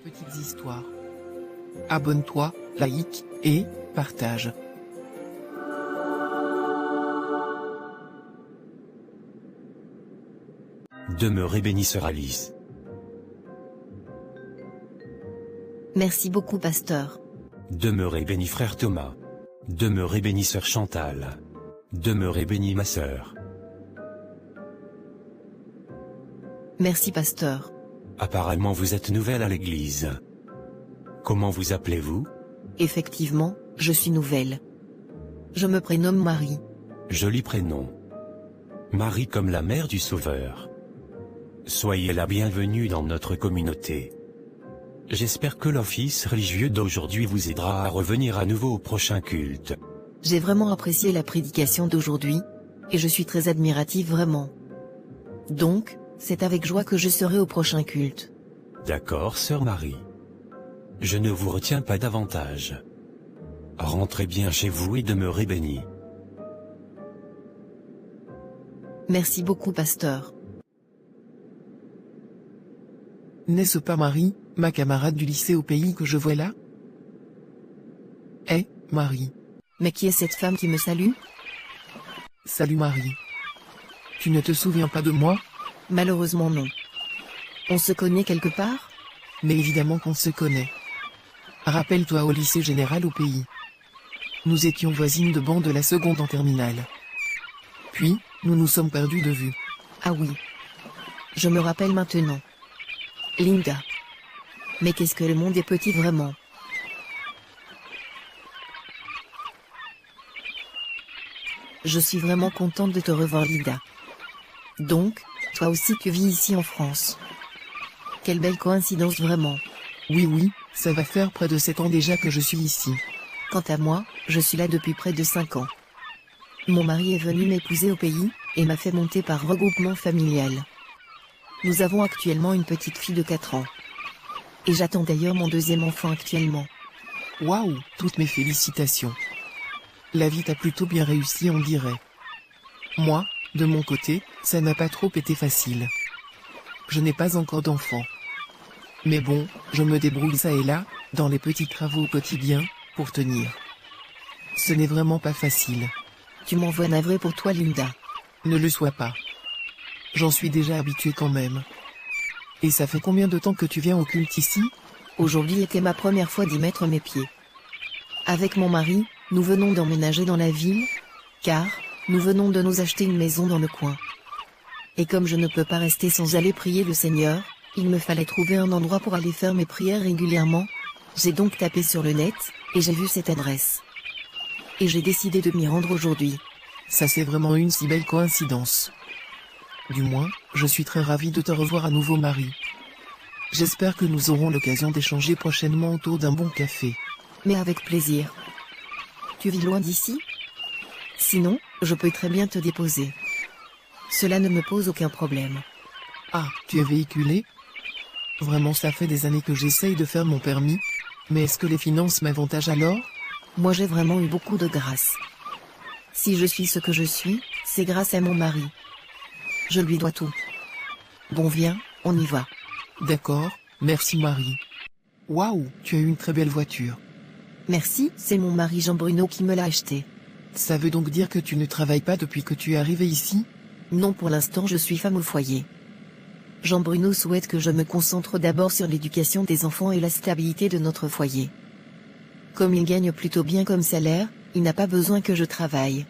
Petites histoires. Abonne-toi, like, et partage. Demeurez bénie sœur Alice. Merci beaucoup pasteur. Demeurez béni frère Thomas. Demeurez béni sœur Chantal. Demeurez béni ma sœur. Merci pasteur. Apparemment vous êtes nouvelle à l'église. Comment vous appelez-vous? Effectivement, je suis nouvelle. Je me prénomme Marie. Joli prénom. Marie comme la mère du Sauveur. Soyez la bienvenue dans notre communauté. J'espère que l'office religieux d'aujourd'hui vous aidera à revenir à nouveau au prochain culte. J'ai vraiment apprécié la prédication d'aujourd'hui, et je suis très admirative vraiment. Donc, c'est avec joie que je serai au prochain culte. D'accord sœur Marie. Je ne vous retiens pas davantage. Rentrez bien chez vous et demeurez bénis. Merci beaucoup pasteur. N'est-ce pas Marie, ma camarade du lycée au pays que je vois là? Eh, Marie. Mais qui est cette femme qui me salue? Salut Marie. Tu ne te souviens pas de moi? Malheureusement non. On se connaît quelque part? Mais évidemment qu'on se connaît. Rappelle-toi au lycée général au pays. Nous étions voisines de banc de la seconde en terminale. Puis, nous nous sommes perdus de vue. Ah oui. Je me rappelle maintenant. Linda. Mais qu'est-ce que le monde est petit vraiment. Je suis vraiment contente de te revoir Linda. Donc, toi aussi tu vis ici en France. Quelle belle coïncidence vraiment. Oui, ça va faire près de 7 ans déjà que je suis ici. Quant à moi, je suis là depuis près de 5 ans. Mon mari est venu m'épouser au pays, et m'a fait monter par regroupement familial. Nous avons actuellement une petite fille de 4 ans. Et j'attends d'ailleurs mon deuxième enfant actuellement. Waouh, toutes mes félicitations. La vie t'a plutôt bien réussi on dirait. Moi, de mon côté, ça n'a pas trop été facile. Je n'ai pas encore d'enfant. Mais bon, je me débrouille ça et là, dans les petits travaux quotidiens, pour tenir. Ce n'est vraiment pas facile. Tu m'envoies navré pour toi Linda. Ne le sois pas. J'en suis déjà habitué quand même. Et ça fait combien de temps que tu viens au culte ici? Aujourd'hui était ma première fois d'y mettre mes pieds. Avec mon mari, nous venons d'emménager dans la ville, car, nous venons de nous acheter une maison dans le coin. Et comme je ne peux pas rester sans aller prier le Seigneur, il me fallait trouver un endroit pour aller faire mes prières régulièrement. J'ai donc tapé sur le net, et j'ai vu cette adresse. Et j'ai décidé de m'y rendre aujourd'hui. Ça c'est vraiment une si belle coïncidence. Du moins, je suis très ravie de te revoir à nouveau Marie. J'espère que nous aurons l'occasion d'échanger prochainement autour d'un bon café. Mais avec plaisir. Tu vis loin d'ici? Sinon, je peux très bien te déposer. Cela ne me pose aucun problème. Ah, tu es véhiculé? Vraiment ça fait des années que j'essaye de faire mon permis. Mais est-ce que les finances m'avantagent alors? Moi j'ai vraiment eu beaucoup de grâce. Si je suis ce que je suis, c'est grâce à mon mari. Je lui dois tout. Bon viens, on y va. D'accord, merci Marie. Waouh, tu as une très belle voiture. Merci, c'est mon mari Jean-Bruno qui me l'a acheté. Ça veut donc dire que tu ne travailles pas depuis que tu es arrivé ici? Non pour l'instant je suis femme au foyer. Jean-Bruno souhaite que je me concentre d'abord sur l'éducation des enfants et la stabilité de notre foyer. Comme il gagne plutôt bien comme salaire, il n'a pas besoin que je travaille.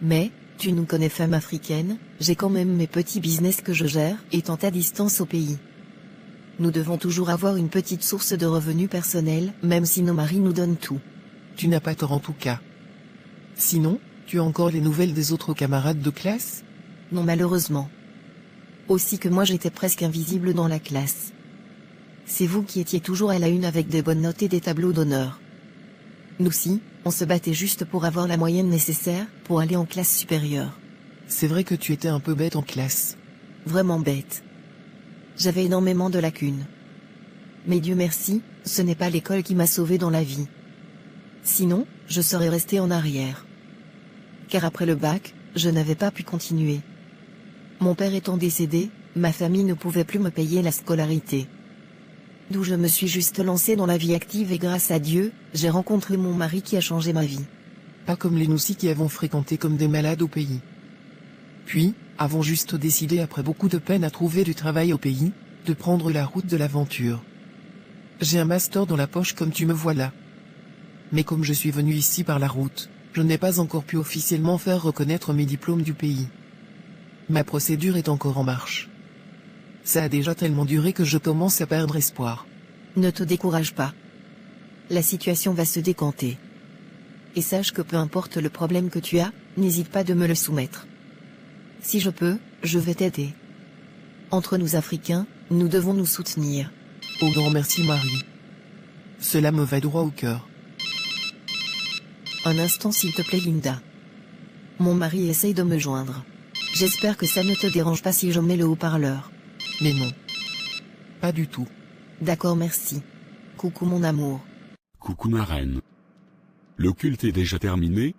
Mais, tu nous connais femme africaine, j'ai quand même mes petits business que je gère, étant à distance au pays. Nous devons toujours avoir une petite source de revenus personnels, même si nos maris nous donnent tout. Tu n'as pas tort en tout cas. Sinon, tu as encore les nouvelles des autres camarades de classe? Non malheureusement. Aussi que moi j'étais presque invisible dans la classe. C'est vous qui étiez toujours à la une avec des bonnes notes et des tableaux d'honneur. Nous si, on se battait juste pour avoir la moyenne nécessaire, pour aller en classe supérieure. C'est vrai que tu étais un peu bête en classe. Vraiment bête. J'avais énormément de lacunes. Mais Dieu merci, ce n'est pas l'école qui m'a sauvé dans la vie. Sinon, je serais resté en arrière. Car après le bac, je n'avais pas pu continuer. Mon père étant décédé, ma famille ne pouvait plus me payer la scolarité. d'où je me suis juste lancée dans la vie active et grâce à Dieu, j'ai rencontré mon mari qui a changé ma vie. Pas comme les noussis qui avons fréquenté comme des malades au pays. Puis, avons juste décidé après beaucoup de peine à trouver du travail au pays, de prendre la route de l'aventure. J'ai un master dans la poche comme tu me vois là. Mais comme je suis venu ici par la route, je n'ai pas encore pu officiellement faire reconnaître mes diplômes du pays. Ma procédure est encore en marche. Ça a déjà tellement duré que je commence à perdre espoir. Ne te décourage pas. La situation va se décanter. Et sache que peu importe le problème que tu as, n'hésite pas de me le soumettre. Si je peux, je vais t'aider. Entre nous Africains, nous devons nous soutenir. Au grand merci Marie. Cela me va droit au cœur. Un instant s'il te plaît Linda. Mon mari essaye de me joindre. J'espère que ça ne te dérange pas si je mets le haut-parleur. Mais non. Pas du tout. D'accord, merci. Coucou mon amour. Coucou ma reine. Le culte est déjà terminé?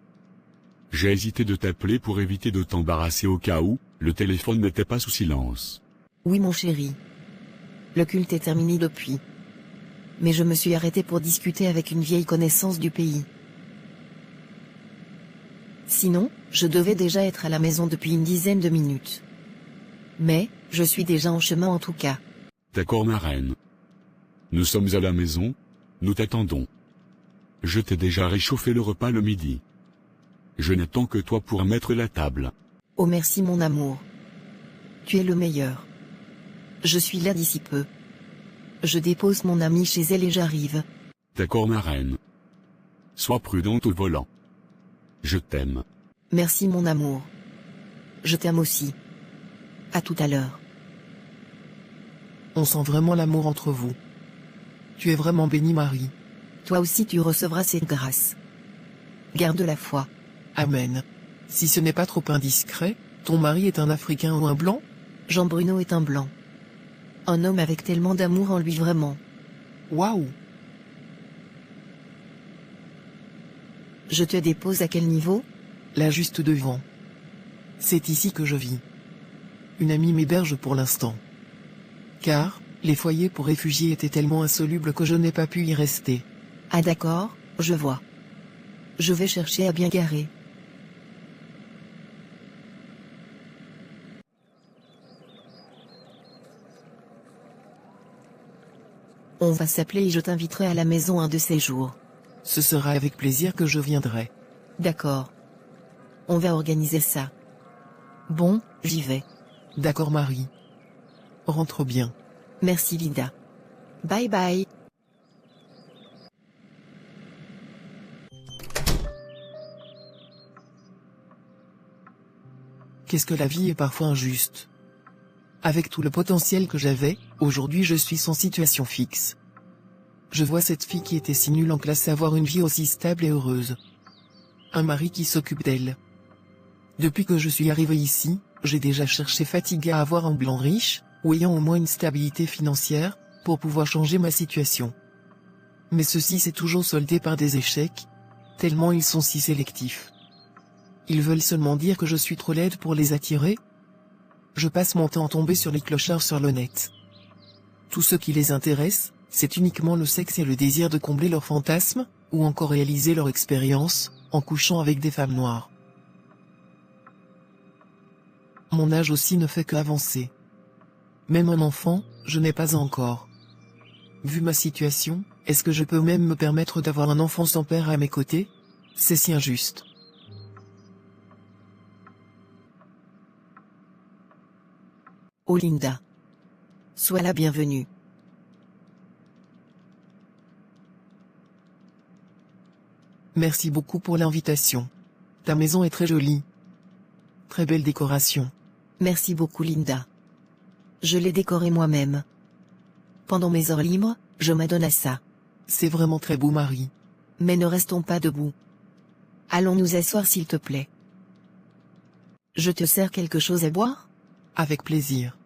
J'ai hésité de t'appeler pour éviter de t'embarrasser au cas où, le téléphone n'était pas sous silence. Oui mon chéri. Le culte est terminé depuis. Mais je me suis arrêté pour discuter avec une vieille connaissance du pays. Sinon, je devais déjà être à la maison depuis une dizaine de minutes. Mais, je suis déjà en chemin en tout cas. D'accord ma reine. Nous sommes à la maison, nous t'attendons. Je t'ai déjà réchauffé le repas le midi. Je n'attends que toi pour mettre la table. Oh merci mon amour. Tu es le meilleur. Je suis là d'ici peu. Je dépose mon amie chez elle et j'arrive. D'accord ma reine. Sois prudente au volant. Je t'aime. Merci mon amour. Je t'aime aussi. À tout à l'heure. On sent vraiment l'amour entre vous. Tu es vraiment bénie Marie. Toi aussi tu recevras cette grâce. Garde la foi. Amen. Si ce n'est pas trop indiscret, ton mari est un Africain ou un blanc? Jean Bruno est un blanc. Un homme avec tellement d'amour en lui vraiment. Waouh! Je te dépose à quel niveau? Là juste devant. C'est ici que je vis. Une amie m'héberge pour l'instant. Car, les foyers pour réfugiés étaient tellement insolubles que je n'ai pas pu y rester. Ah d'accord, je vois. Je vais chercher à bien garer. On va s'appeler et je t'inviterai à la maison un de ces jours. Ce sera avec plaisir que je viendrai. D'accord. On va organiser ça. Bon, j'y vais. D'accord Marie. Rentre bien. Merci Linda. Bye bye. Qu'est-ce que la vie est parfois injuste. Avec tout le potentiel que j'avais, aujourd'hui je suis sans situation fixe. Je vois cette fille qui était si nulle en classe avoir une vie aussi stable et heureuse. Un mari qui s'occupe d'elle. Depuis que je suis arrivé ici, j'ai déjà cherché fatigué à avoir un blanc riche, ou ayant au moins une stabilité financière, pour pouvoir changer ma situation. Mais ceci s'est toujours soldé par des échecs, tellement ils sont si sélectifs. Ils veulent seulement dire que je suis trop laide pour les attirer. Je passe mon temps à tomber sur les clochards sur le net. Tout ce qui les intéresse, c'est uniquement le sexe et le désir de combler leurs fantasmes, ou encore réaliser leur expérience, en couchant avec des femmes noires. Mon âge aussi ne fait qu'avancer. Même un enfant, je n'ai pas encore. Vu ma situation, est-ce que je peux même me permettre d'avoir un enfant sans père à mes côtés? C'est si injuste. Oh Linda. Sois la bienvenue. Merci beaucoup pour l'invitation. Ta maison est très jolie. Très belle décoration. Merci beaucoup Linda. Je l'ai décorée moi-même. Pendant mes heures libres, je m'adonne à ça. C'est vraiment très beau Marie. Mais ne restons pas debout. Allons nous asseoir s'il te plaît. Je te sers quelque chose à boire? Avec plaisir.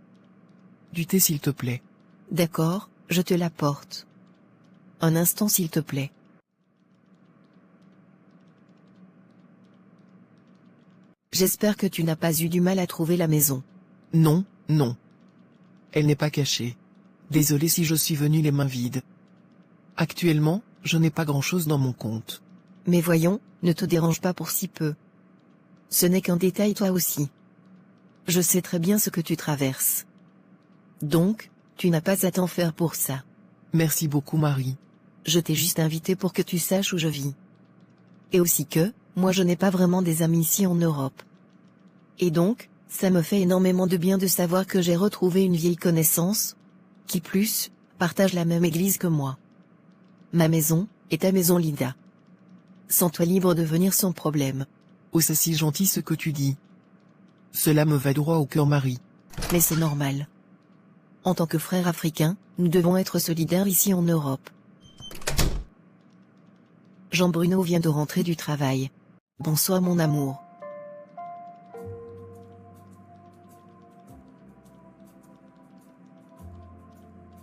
Du thé s'il te plaît. D'accord, je te l'apporte. Un instant s'il te plaît. J'espère que tu n'as pas eu du mal à trouver la maison. Non, non. Elle n'est pas cachée. Désolé si je suis venu les mains vides. Actuellement, je n'ai pas grand-chose dans mon compte. Mais voyons, ne te dérange pas pour si peu. Ce n'est qu'un détail toi aussi. Je sais très bien ce que tu traverses. Donc, tu n'as pas à t'en faire pour ça. Merci beaucoup Marie. Je t'ai juste invité pour que tu saches où je vis. Et aussi que, moi je n'ai pas vraiment des amis ici en Europe. Et donc, ça me fait énormément de bien de savoir que j'ai retrouvé une vieille connaissance, qui plus, partage la même église que moi. Ma maison, est ta maison Linda. Sens-toi libre de venir sans problème. Oh c'est si gentil ce que tu dis. Cela me va droit au cœur Marie. Mais c'est normal. En tant que frères africains, nous devons être solidaires ici en Europe. Jean-Bruno vient de rentrer du travail. Bonsoir mon amour.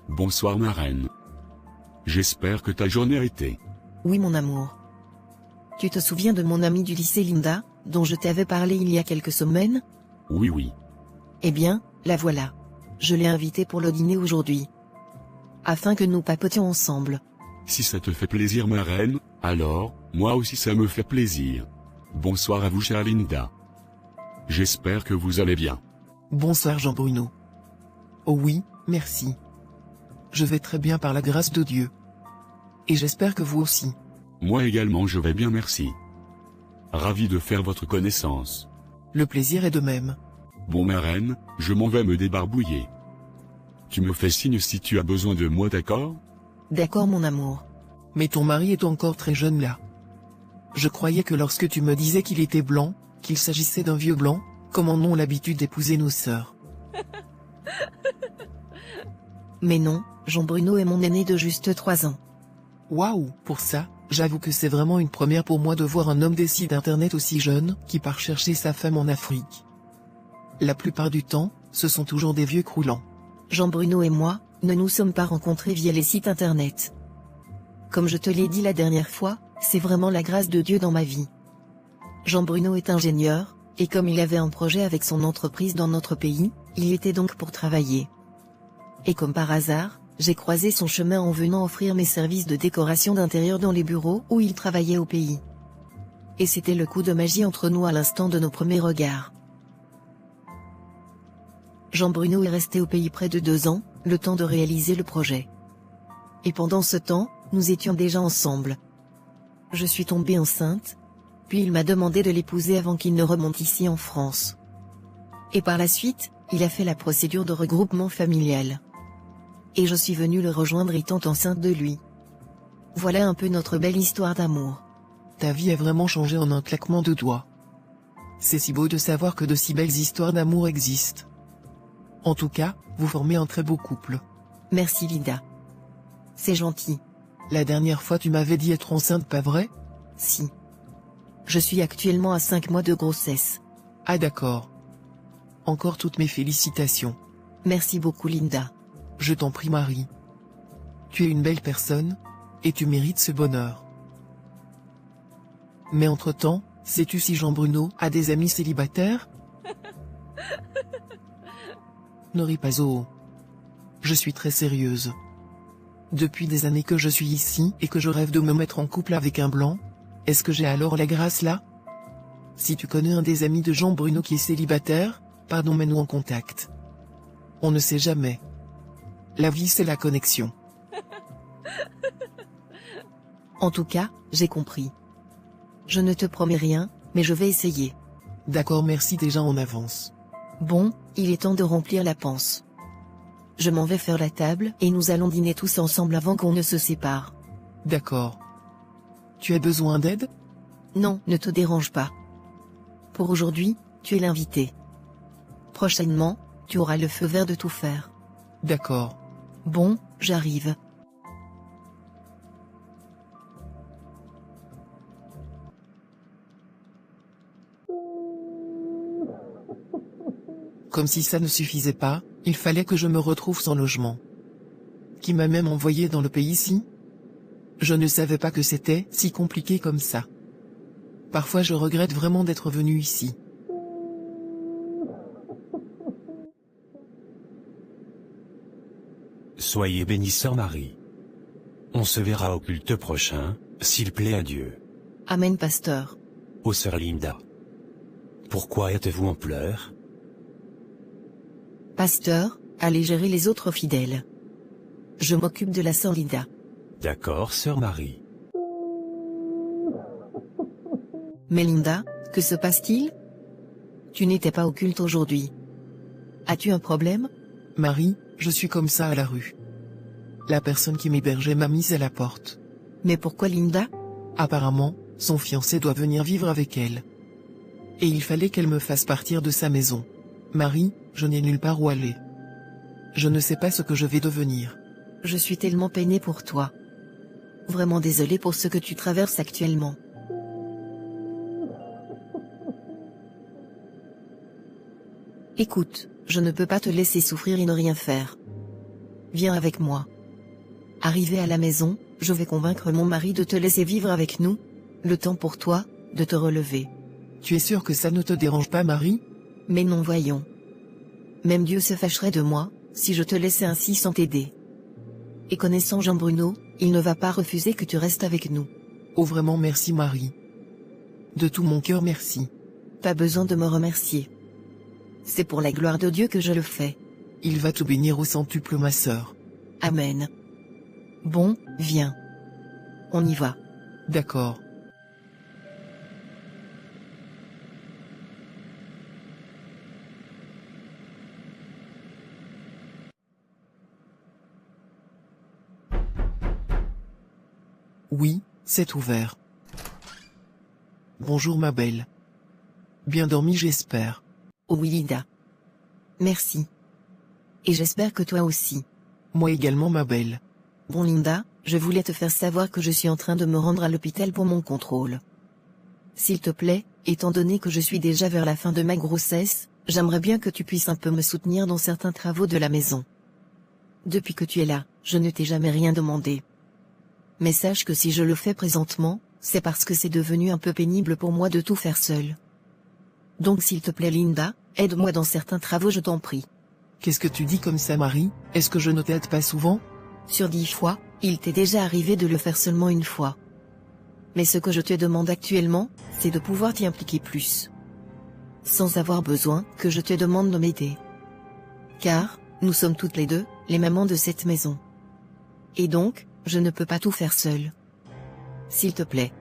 Bonsoir ma reine. J'espère que ta journée a été. Oui mon amour. Tu te souviens de mon amie du lycée Linda, dont je t'avais parlé il y a quelques semaines? Oui. Eh bien, la voilà. Je l'ai invitée pour le dîner aujourd'hui. Afin que nous papotions ensemble. Si ça te fait plaisir ma reine, alors, moi aussi ça me fait plaisir. Bonsoir à vous chère Linda. J'espère que vous allez bien. Bonsoir Jean-Bruno. Oh oui, merci. Je vais très bien par la grâce de Dieu. Et j'espère que vous aussi. Moi également je vais bien merci. Ravi de faire votre connaissance. Le plaisir est de même. Bon ma reine, je m'en vais me débarbouiller. Tu me fais signe si tu as besoin de moi d'accord? D'accord mon amour. Mais ton mari est encore très jeune là. Je croyais que lorsque tu me disais qu'il était blanc, qu'il s'agissait d'un vieux blanc, comme en ont l'habitude d'épouser nos sœurs. Mais non, Jean-Bruno est mon aîné de juste 3 ans. Waouh, pour ça, j'avoue que c'est vraiment une première pour moi de voir un homme des sites internet aussi jeune, qui part chercher sa femme en Afrique. La plupart du temps, ce sont toujours des vieux croulants. Jean-Bruno et moi, ne nous sommes pas rencontrés via les sites internet. Comme je te l'ai dit la dernière fois, c'est vraiment la grâce de Dieu dans ma vie. Jean-Bruno est ingénieur, et comme il avait un projet avec son entreprise dans notre pays, il y était donc pour travailler. Et comme par hasard, j'ai croisé son chemin en venant offrir mes services de décoration d'intérieur dans les bureaux où il travaillait au pays. Et c'était le coup de magie entre nous à l'instant de nos premiers regards. Jean-Bruno est resté au pays près de 2 ans, le temps de réaliser le projet. Et pendant ce temps, nous étions déjà ensemble. Je suis tombée enceinte, puis il m'a demandé de l'épouser avant qu'il ne remonte ici en France. Et par la suite, il a fait la procédure de regroupement familial. Et je suis venue le rejoindre étant enceinte de lui. Voilà un peu notre belle histoire d'amour. Ta vie a vraiment changé en un claquement de doigts. C'est si beau de savoir que de si belles histoires d'amour existent. En tout cas, vous formez un très beau couple. Merci Linda. C'est gentil. La dernière fois tu m'avais dit être enceinte, pas vrai? Si. Je suis actuellement à 5 mois de grossesse. Ah d'accord. Encore toutes mes félicitations. Merci beaucoup Linda. Je t'en prie Marie. Tu es une belle personne, et tu mérites ce bonheur. Mais entre-temps, sais-tu si Jean-Bruno a des amis célibataires? Ne ris pas oh. Je suis très sérieuse. Depuis des années que je suis ici et que je rêve de me mettre en couple avec un blanc, est-ce que j'ai alors la grâce là? Si tu connais un des amis de Jean-Bruno qui est célibataire, pardon mets-nous en contact. On ne sait jamais. La vie c'est la connexion. En tout cas, j'ai compris. Je ne te promets rien, mais je vais essayer. D'accord merci déjà en avance. Bon, il est temps de remplir la panse. Je m'en vais faire la table et nous allons dîner tous ensemble avant qu'on ne se sépare. D'accord. Tu as besoin d'aide? Non, ne te dérange pas. Pour aujourd'hui, tu es l'invité. Prochainement, tu auras le feu vert de tout faire. D'accord. Bon, j'arrive. Comme si ça ne suffisait pas, il fallait que je me retrouve sans logement. Qui m'a même envoyé dans le pays ici? Je ne savais pas que c'était si compliqué comme ça. Parfois je regrette vraiment d'être venu ici. Soyez bénie sœur Marie. On se verra au culte prochain, s'il plaît à Dieu. Amen, pasteur. Ô sœur Linda. Pourquoi êtes-vous en pleurs? Pasteur, allez gérer les autres fidèles. Je m'occupe de la sœur Linda. D'accord sœur Marie. Mais Linda, que se passe-t-il? Tu n'étais pas au culte aujourd'hui. As-tu un problème? Marie, je suis comme ça à la rue. La personne qui m'hébergeait m'a mise à la porte. Mais pourquoi Linda? Apparemment, son fiancé doit venir vivre avec elle. Et il fallait qu'elle me fasse partir de sa maison. Marie, je n'ai nulle part où aller. Je ne sais pas ce que je vais devenir. Je suis tellement peinée pour toi. Vraiment désolée pour ce que tu traverses actuellement. Écoute, je ne peux pas te laisser souffrir et ne rien faire. Viens avec moi. Arrivé à la maison, je vais convaincre mon mari de te laisser vivre avec nous, le temps pour toi, de te relever. Tu es sûre que ça ne te dérange pas, Marie? Mais non, voyons. Même Dieu se fâcherait de moi, si je te laissais ainsi sans t'aider. Et connaissant Jean Bruno, il ne va pas refuser que tu restes avec nous. Oh vraiment merci Marie. De tout mon cœur merci. Pas besoin de me remercier. C'est pour la gloire de Dieu que je le fais. Il va te bénir au centuple ma sœur. Amen. Bon, viens. On y va. D'accord. Oui, c'est ouvert. Bonjour ma belle. Bien dormi j'espère. Oh oui Linda. Merci. Et j'espère que toi aussi. Moi également ma belle. Bon Linda, je voulais te faire savoir que je suis en train de me rendre à l'hôpital pour mon contrôle. S'il te plaît, étant donné que je suis déjà vers la fin de ma grossesse, j'aimerais bien que tu puisses un peu me soutenir dans certains travaux de la maison. Depuis que tu es là, je ne t'ai jamais rien demandé. Mais sache que si je le fais présentement, c'est parce que c'est devenu un peu pénible pour moi de tout faire seul. Donc s'il te plaît Linda, aide-moi dans certains travaux je t'en prie. Qu'est-ce que tu dis comme ça Marie? Est-ce que je ne t'aide pas souvent? Sur 10 fois, il t'est déjà arrivé de le faire seulement une fois. Mais ce que je te demande actuellement, c'est de pouvoir t'y impliquer plus. Sans avoir besoin que je te demande de m'aider. Car, nous sommes toutes les deux, les mamans de cette maison. Et donc, je ne peux pas tout faire seule. S'il te plaît.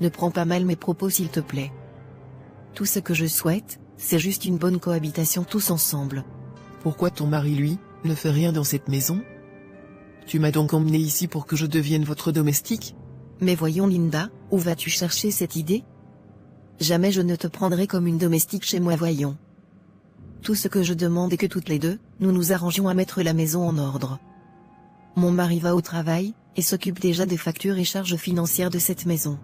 Ne prends pas mal mes propos s'il te plaît. Tout ce que je souhaite, c'est juste une bonne cohabitation tous ensemble. Pourquoi ton mari lui, ne fait rien dans cette maison? Tu m'as donc emmené ici pour que je devienne votre domestique? Mais voyons Linda, où vas-tu chercher cette idée? Jamais je ne te prendrai comme une domestique chez moi voyons. Tout ce que je demande est que toutes les deux, nous nous arrangions à mettre la maison en ordre. Mon mari va au travail, et s'occupe déjà des factures et charges financières de cette maison.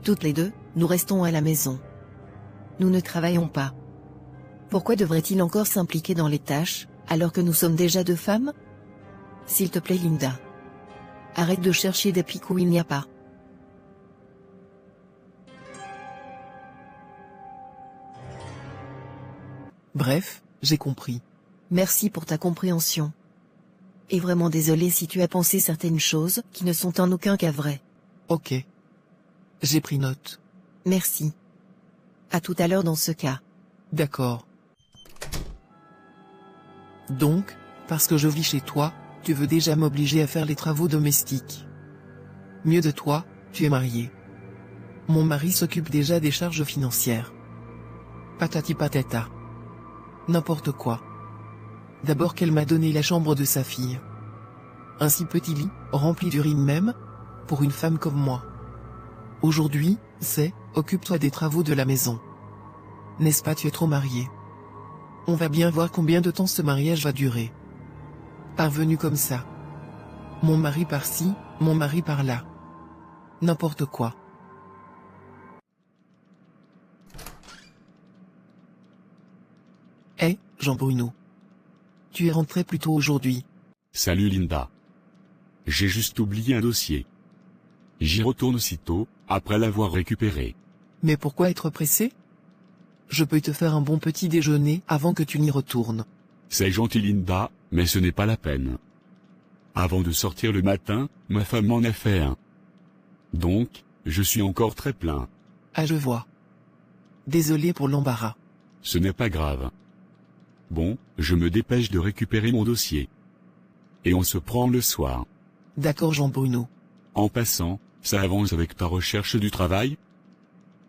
Toutes les deux, nous restons à la maison. Nous ne travaillons pas. Pourquoi devrait-il encore s'impliquer dans les tâches, alors que nous sommes déjà deux femmes? S'il te plaît Linda. Arrête de chercher des pics où il n'y a pas. Bref, j'ai compris. Merci pour ta compréhension. Et vraiment désolé si tu as pensé certaines choses qui ne sont en aucun cas vraies. Ok. J'ai pris note. Merci. À tout à l'heure dans ce cas. D'accord. Donc, parce que je vis chez toi, tu veux déjà m'obliger à faire les travaux domestiques. Mieux de toi, tu es marié. Mon mari s'occupe déjà des charges financières. Patati patata. N'importe quoi. D'abord qu'elle m'a donné la chambre de sa fille. Un si petit lit, rempli d'urine même, pour une femme comme moi. Aujourd'hui, c'est, occupe-toi des travaux de la maison. N'est-ce pas, tu es trop marié? On va bien voir combien de temps ce mariage va durer. Parvenu comme ça. Mon mari par-ci, mon mari par-là. N'importe quoi. Hé, Jean Bruno. Tu es rentré plus tôt aujourd'hui. Salut Linda. J'ai juste oublié un dossier. J'y retourne aussitôt, après l'avoir récupéré. Mais pourquoi être pressé? Je peux te faire un bon petit déjeuner avant que tu n'y retournes. C'est gentil Linda, mais ce n'est pas la peine. Avant de sortir le matin, ma femme m'en a fait un. Donc, je suis encore très plein. Ah, je vois. Désolé pour l'embarras. Ce n'est pas grave. Bon, je me dépêche de récupérer mon dossier. Et on se prend le soir. D'accord Jean-Bruno. En passant, ça avance avec ta recherche du travail?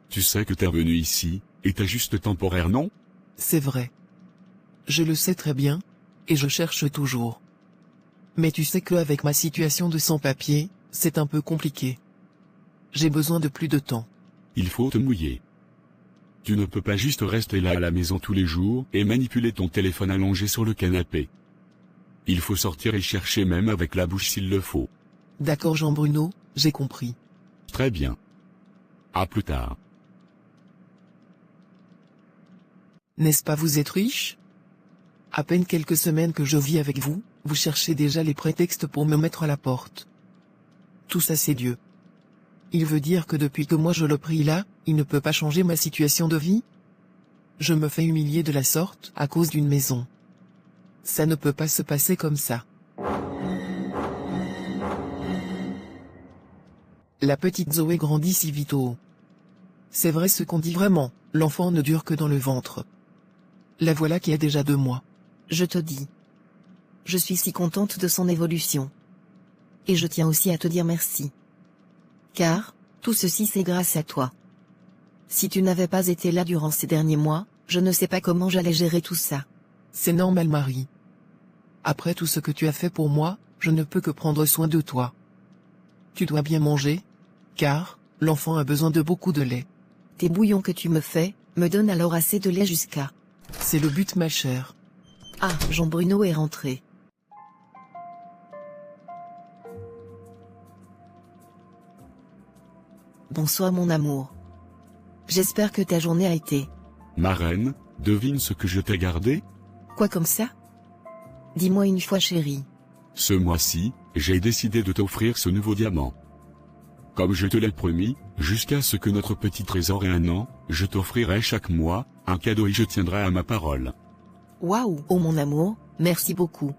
Tu sais que t'es revenu ici, et t'es juste temporaire, non? C'est vrai. Je le sais très bien, et je cherche toujours. Mais tu sais qu'avec ma situation de sans-papier, c'est un peu compliqué. J'ai besoin de plus de temps. Il faut te mouiller. Tu ne peux pas juste rester là à la maison tous les jours et manipuler ton téléphone allongé sur le canapé. Il faut sortir et chercher même avec la bouche s'il le faut. D'accord Jean-Bruno, j'ai compris. Très bien. À plus tard. N'est-ce pas vous êtes riche? À peine quelques semaines que je vis avec vous, vous cherchez déjà les prétextes pour me mettre à la porte. Tout ça c'est Dieu. Il veut dire que depuis que moi je le prie là, il ne peut pas changer ma situation de vie? Je me fais humilier de la sorte à cause d'une maison. Ça ne peut pas se passer comme ça. La petite Zoé grandit si vite oh. C'est vrai ce qu'on dit vraiment, l'enfant ne dure que dans le ventre. La voilà qui a déjà 2 mois. Je te dis. Je suis si contente de son évolution. Et je tiens aussi à te dire merci. Car, tout ceci c'est grâce à toi. Si tu n'avais pas été là durant ces derniers mois, je ne sais pas comment j'allais gérer tout ça. C'est normal Marie. Après tout ce que tu as fait pour moi, je ne peux que prendre soin de toi. Tu dois bien manger, car, l'enfant a besoin de beaucoup de lait. Tes bouillons que tu me fais, me donnent alors assez de lait jusqu'à... C'est le but ma chère. Ah, Jean-Bruno est rentré. Bonsoir mon amour. J'espère que ta journée a été... Ma reine, devine ce que je t'ai gardé? Quoi comme ça? Dis-moi une fois chérie. Ce mois-ci, j'ai décidé de t'offrir ce nouveau diamant. Comme je te l'ai promis, jusqu'à ce que notre petit trésor ait 1 an, je t'offrirai chaque mois un cadeau et je tiendrai à ma parole. Waouh! Oh mon amour, merci beaucoup.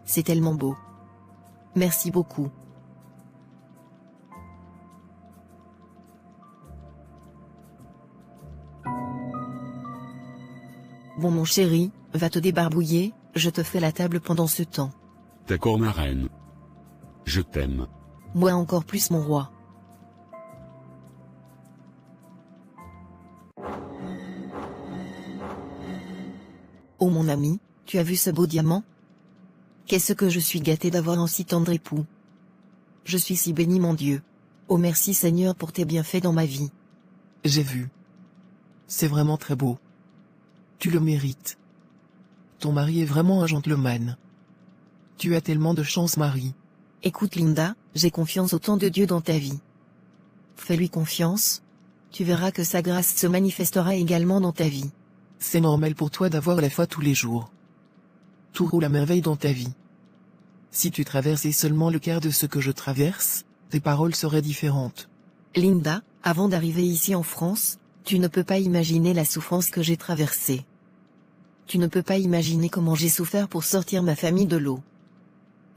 C'est tellement beau. Merci beaucoup. Bon mon chéri, va te débarbouiller, je te fais la table pendant ce temps. D'accord ma reine. Je t'aime. Moi encore plus mon roi. Oh mon ami, tu as vu ce beau diamant? Qu'est-ce que je suis gâtée d'avoir un si tendre époux. Je suis si bénie mon Dieu. Oh merci Seigneur pour tes bienfaits dans ma vie. J'ai vu. C'est vraiment très beau. Tu le mérites. Ton mari est vraiment un gentleman. Tu as tellement de chance Marie. Écoute Linda, j'ai confiance au temps de Dieu dans ta vie. Fais-lui confiance. Tu verras que sa grâce se manifestera également dans ta vie. C'est normal pour toi d'avoir la foi tous les jours. Tout roule à merveille dans ta vie. Si tu traversais seulement le quart de ce que je traverse, tes paroles seraient différentes. Linda, avant d'arriver ici en France, tu ne peux pas imaginer la souffrance que j'ai traversée. Tu ne peux pas imaginer comment j'ai souffert pour sortir ma famille de l'eau.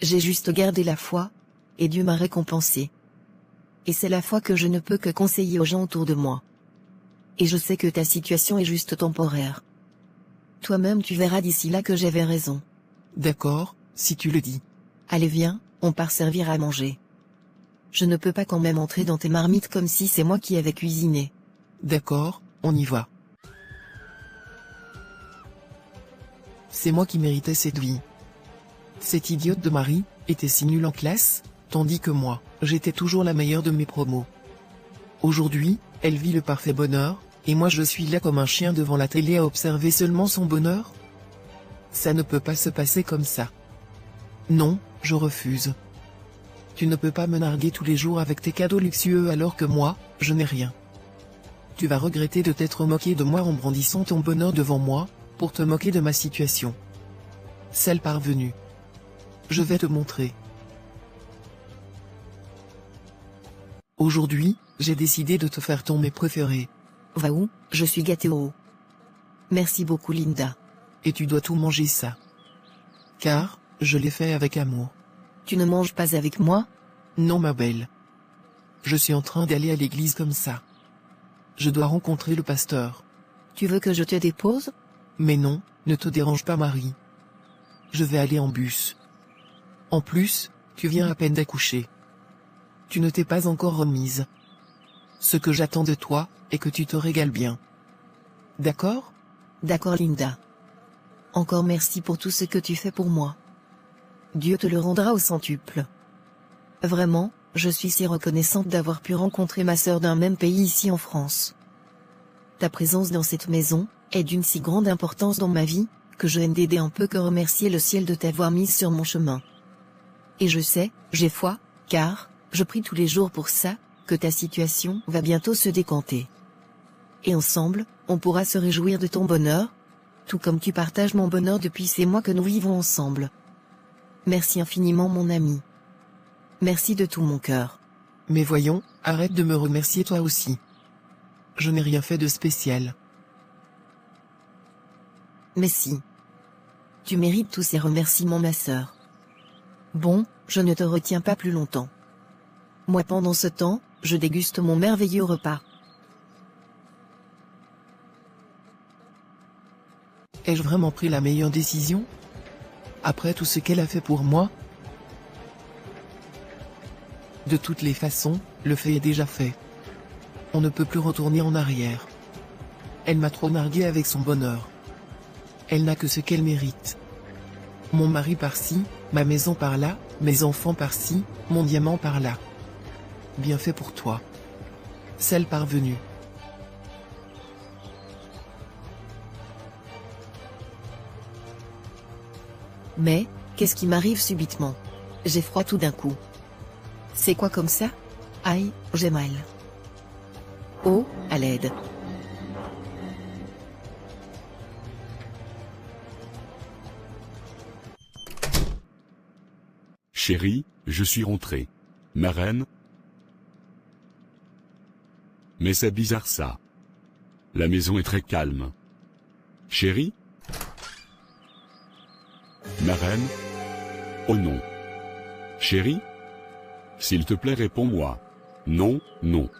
J'ai juste gardé la foi, et Dieu m'a récompensé. Et c'est la foi que je ne peux que conseiller aux gens autour de moi. Et je sais que ta situation est juste temporaire. Toi-même tu verras d'ici là que j'avais raison. D'accord, si tu le dis. Allez viens, on part servir à manger. Je ne peux pas quand même entrer dans tes marmites comme si c'est moi qui avais cuisiné. D'accord, on y va. C'est moi qui méritais cette vie. Cette idiote de Marie était si nulle en classe, tandis que moi, j'étais toujours la meilleure de mes promos. Aujourd'hui, elle vit le parfait bonheur, et moi je suis là comme un chien devant la télé à observer seulement son bonheur. Ça ne peut pas se passer comme ça. Non, je refuse. Tu ne peux pas me narguer tous les jours avec tes cadeaux luxueux alors que moi, je n'ai rien. Tu vas regretter de t'être moqué de moi en brandissant ton bonheur devant moi, pour te moquer de ma situation. Sale parvenu. Je vais te montrer. Aujourd'hui, j'ai décidé de te faire ton mets préféré. Va où? Je suis gâtée oh. Merci beaucoup Linda. Et tu dois tout manger ça. Car, je l'ai fait avec amour. Tu ne manges pas avec moi? Non ma belle. Je suis en train d'aller à l'église comme ça. Je dois rencontrer le pasteur. Tu veux que je te dépose? Mais non, ne te dérange pas Marie. Je vais aller en bus. En plus, tu viens à peine d'accoucher. Tu ne t'es pas encore remise. Ce que j'attends de toi, est que tu te régales bien. D'accord? D'accord Linda. Encore merci pour tout ce que tu fais pour moi. Dieu te le rendra au centuple. Vraiment, je suis si reconnaissante d'avoir pu rencontrer ma sœur d'un même pays ici en France. Ta présence dans cette maison, est d'une si grande importance dans ma vie, que je n'ai un peu que remercier le ciel de t'avoir mise sur mon chemin. Et je sais, j'ai foi, car, je prie tous les jours pour ça, que ta situation va bientôt se décanter. Et ensemble, on pourra se réjouir de ton bonheur, tout comme tu partages mon bonheur depuis ces mois que nous vivons ensemble. Merci infiniment mon ami. Merci de tout mon cœur. Mais voyons, arrête de me remercier toi aussi. Je n'ai rien fait de spécial. Mais si. Tu mérites tous ces remerciements ma sœur. Bon, je ne te retiens pas plus longtemps. Moi pendant ce temps, je déguste mon merveilleux repas. Ai-je vraiment pris la meilleure décision? Après tout ce qu'elle a fait pour moi? De toutes les façons, le fait est déjà fait. On ne peut plus retourner en arrière. Elle m'a trop nargué avec son bonheur. Elle n'a que ce qu'elle mérite. Mon mari par-ci, ma maison par-là, mes enfants par-ci, mon diamant par-là. Bien fait pour toi. Celle parvenue. Mais, qu'est-ce qui m'arrive subitement? J'ai froid tout d'un coup. C'est quoi comme ça? Aïe, j'ai mal. Oh, à l'aide. Chérie, je suis rentré. Ma reine? Mais c'est bizarre ça. La maison est très calme. Chérie? Ma reine? Oh non. Chérie? S'il te plaît réponds-moi. Non, non.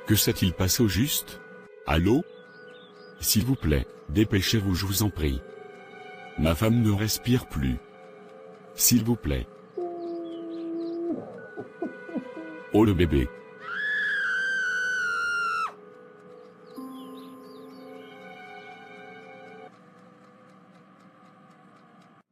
Que s'est-il passé au juste? Allô? S'il vous plaît, dépêchez-vous je vous en prie. Ma femme ne respire plus. S'il vous plaît. Oh le bébé.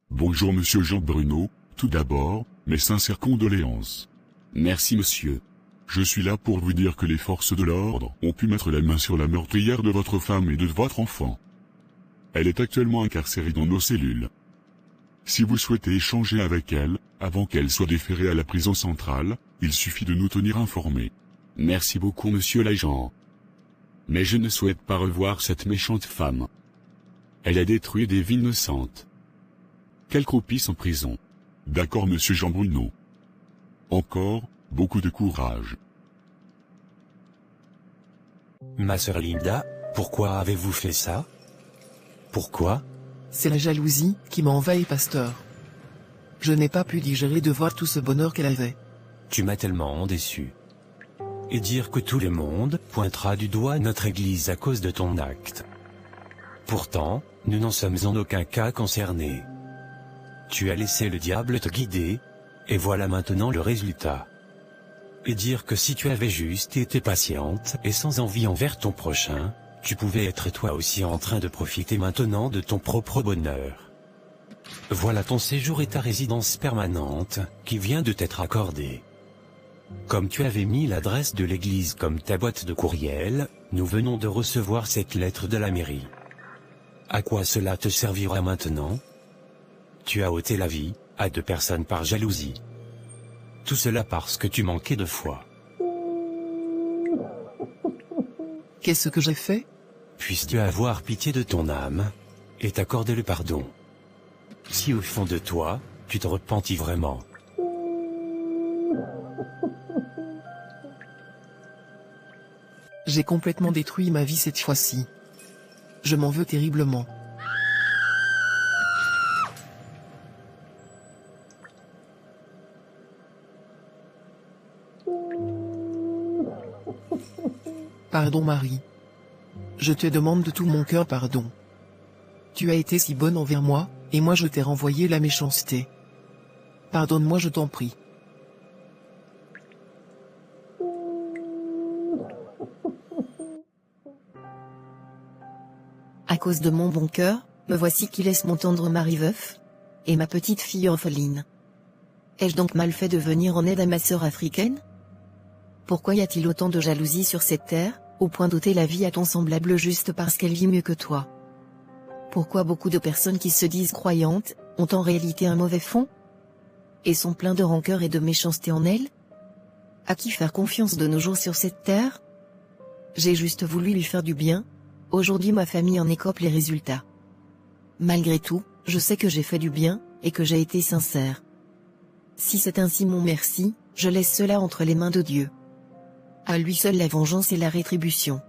Bonjour monsieur Jean Bruno, tout d'abord, mes sincères condoléances. Merci monsieur. Je suis là pour vous dire que les forces de l'ordre ont pu mettre la main sur la meurtrière de votre femme et de votre enfant. Elle est actuellement incarcérée dans nos cellules. Si vous souhaitez échanger avec elle, avant qu'elle soit déférée à la prison centrale, il suffit de nous tenir informés. Merci beaucoup monsieur l'agent. Mais je ne souhaite pas revoir cette méchante femme. Elle a détruit des vies innocentes. Qu'elle croupisse en prison. D'accord monsieur Jean Bruno. Encore, beaucoup de courage. Ma sœur Linda, pourquoi avez-vous fait ça? Pourquoi? C'est la jalousie qui m'a envahi pasteur. Je n'ai pas pu digérer de voir tout ce bonheur qu'elle avait. Tu m'as tellement déçu. Et dire que tout le monde pointera du doigt notre église à cause de ton acte. Pourtant, nous n'en sommes en aucun cas concernés. Tu as laissé le diable te guider, et voilà maintenant le résultat. Et dire que si tu avais juste été patiente et sans envie envers ton prochain, tu pouvais être toi aussi en train de profiter maintenant de ton propre bonheur. Voilà ton séjour et ta résidence permanente, qui vient de t'être accordée. Comme tu avais mis l'adresse de l'église comme ta boîte de courriel, nous venons de recevoir cette lettre de la mairie. À quoi cela te servira maintenant? Tu as ôté la vie à 2 personnes par jalousie. Tout cela parce que tu manquais de foi. Qu'est-ce que j'ai fait? Puisses-tu avoir pitié de ton âme, et t'accorder le pardon. Si au fond de toi, tu te repentis vraiment. J'ai complètement détruit ma vie cette fois-ci. Je m'en veux terriblement. Pardon Marie. Je te demande de tout mon cœur pardon. Tu as été si bonne envers moi, et moi je t'ai renvoyé la méchanceté. Pardonne-moi je t'en prie. À cause de mon bon cœur, me voici qui laisse mon tendre mari veuf, et ma petite fille orpheline. Ai-je donc mal fait de venir en aide à ma sœur africaine? Pourquoi y a-t-il autant de jalousie sur cette terre, au point d'ôter la vie à ton semblable juste parce qu'elle vit mieux que toi? Pourquoi beaucoup de personnes qui se disent croyantes, ont en réalité un mauvais fond? Et sont pleins de rancœur et de méchanceté en elles? À qui faire confiance de nos jours sur cette terre? J'ai juste voulu lui faire du bien, aujourd'hui ma famille en écope les résultats. Malgré tout, je sais que j'ai fait du bien, et que j'ai été sincère. Si c'est ainsi mon merci, je laisse cela entre les mains de Dieu. À lui seul la vengeance et la rétribution.